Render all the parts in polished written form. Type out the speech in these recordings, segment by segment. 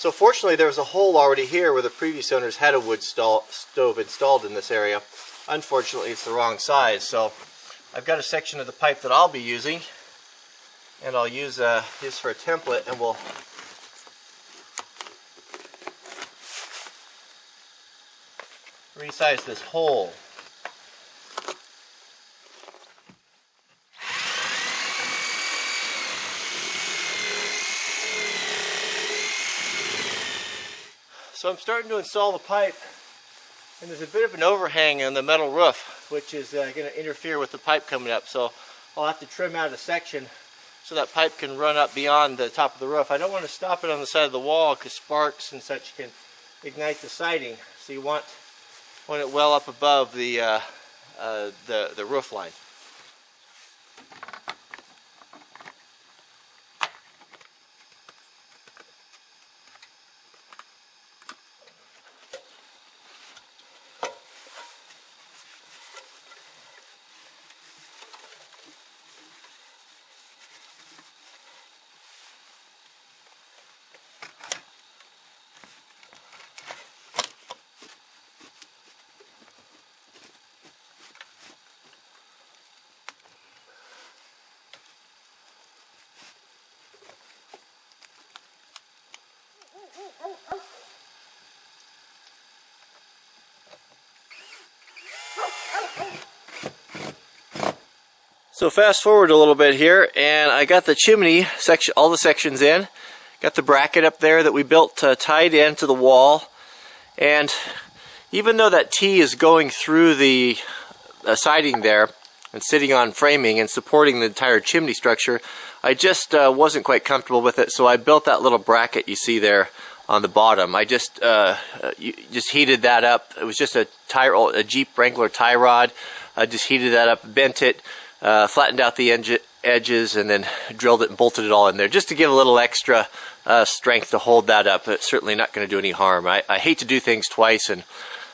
So fortunately there was a hole already here where the previous owners had a wood stove installed in this area. Unfortunately it's the wrong size, so I've got a section of the pipe that I'll be using, and I'll use this for a template, and we'll resize this hole. So I'm starting to install the pipe, and there's a bit of an overhang on the metal roof, which is going to interfere with the pipe coming up. So I'll have to trim out a section so that pipe can run up beyond the top of the roof. I don't want to stop it on the side of the wall because sparks and such can ignite the siding. So you want it well up above the roof line. So fast forward a little bit here, and I got the chimney section, all the sections in. Got the bracket up there that we built tied into the wall, and even though that T is going through the siding there and sitting on framing and supporting the entire chimney structure, I just wasn't quite comfortable with it, so I built that little bracket you see there on the bottom. I just heated that up. It was just a Jeep Wrangler tie rod. I just heated that up, bent it, flattened out the edges, and then drilled it and bolted it all in there just to give a little extra strength to hold that up. It's certainly not going to do any harm. I hate to do things twice, and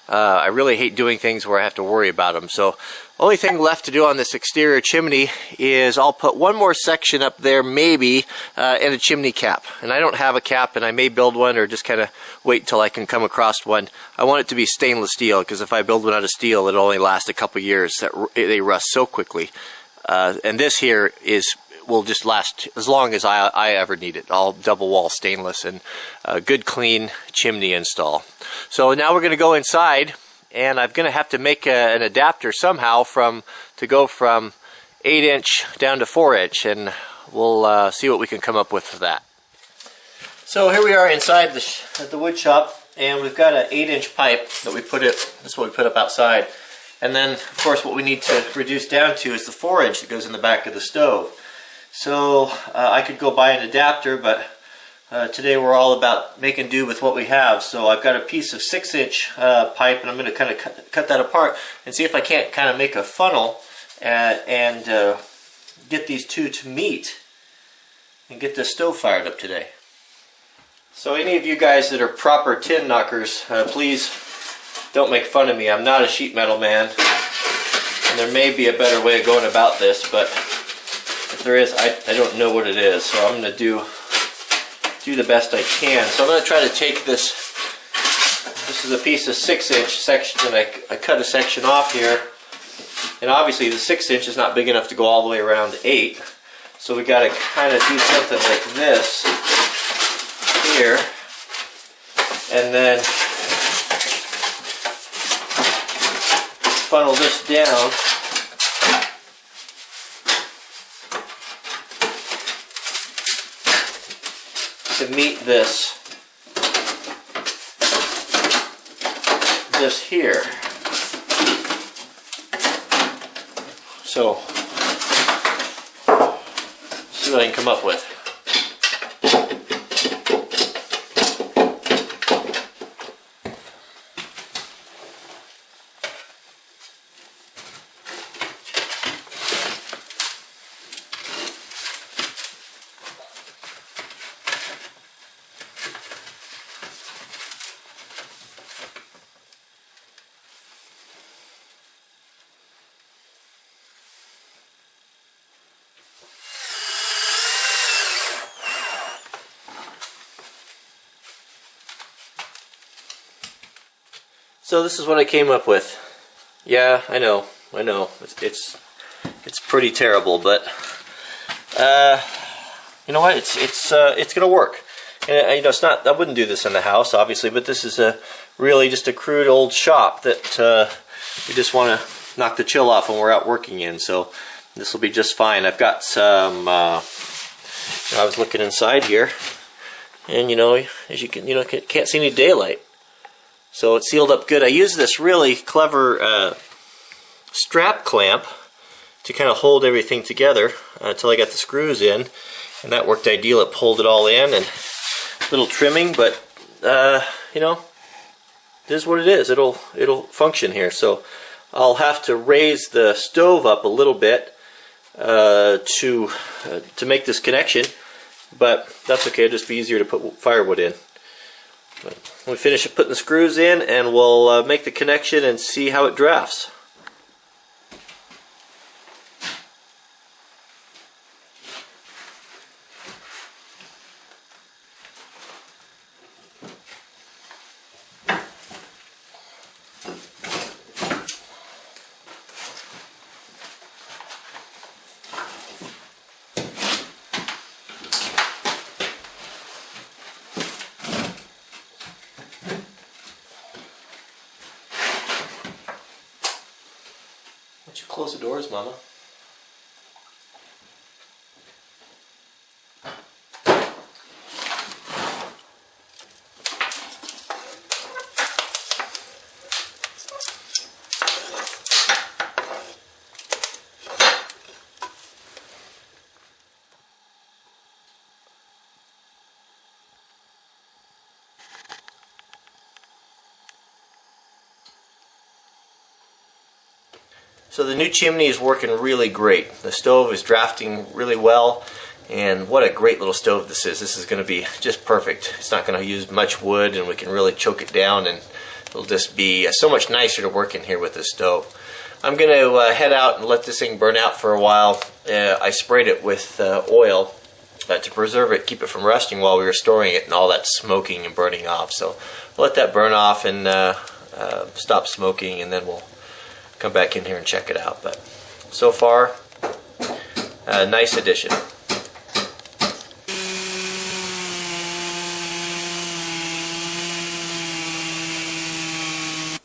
I really hate doing things where I have to worry about them. So only thing left to do on this exterior chimney is I'll put one more section up there, maybe, and a chimney cap. And I don't have a cap, and I may build one or just kind of wait until I can come across one. I want it to be stainless steel, because if I build one out of steel, it'll only last a couple years. They rust so quickly. And this here will just last as long as I ever need it. All double wall stainless, and a good clean chimney install. So now we're going to go inside, and I'm going to have to make an adapter somehow to go from 8-inch down to 4-inch, and we'll see what we can come up with for that. So here we are inside the wood shop, and we've got an 8-inch pipe that that's what we put up outside. And then, of course, what we need to reduce down to is the 4-inch that goes in the back of the stove. So I could go buy an adapter, but today we're all about making do with what we have. So I've got a piece of 6-inch pipe, and I'm going to kind of cut that apart and see if I can't kind of make a funnel and get these two to meet and get this stove fired up today. So any of you guys that are proper tin knockers, please don't make fun of me. I'm not a sheet metal man, and there may be a better way of going about this, but if there is, I don't know what it is. So I'm going to do the best I can. So I'm going to try to take this. This is a piece of 6-inch section, and I cut a section off here. And obviously the 6-inch is not big enough to go all the way around to 8. So we got to kind of do something like this here, and then funnel this down. To meet this here. So see what I can come up with. So this is what I came up with. Yeah, I know. It's pretty terrible, but you know what? It's gonna work. And you know, it's not. I wouldn't do this in the house, obviously, but this is really just a crude old shop that we just want to knock the chill off when we're out working in. So this will be just fine. I've got some. I was looking inside here, and you know, as you can, can't see any daylight. So it's sealed up good. I used this really clever strap clamp to kind of hold everything together until I got the screws in, and that worked ideal. It pulled it all in, and a little trimming, but you know, it is what it is. It'll function here. So I'll have to raise the stove up a little bit to make this connection, but that's okay. It'll just be easier to put firewood in. But we finish putting the screws in, and we'll make the connection and see how it drafts. Why don't you close the doors, Mama? So the new chimney is working really great. The stove is drafting really well, and what a great little stove this is. This is going to be just perfect. It's not going to use much wood, and we can really choke it down, and it'll just be so much nicer to work in here with this stove. I'm going to head out and let this thing burn out for a while. I sprayed it with oil to preserve it, keep it from rusting while we were storing it, and all that smoking and burning off. So we'll let that burn off and stop smoking, and then we'll come back in here and check it out. But so far, a nice addition.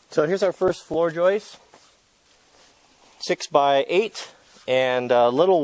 So here's our first floor joist, 6 by 8, and a little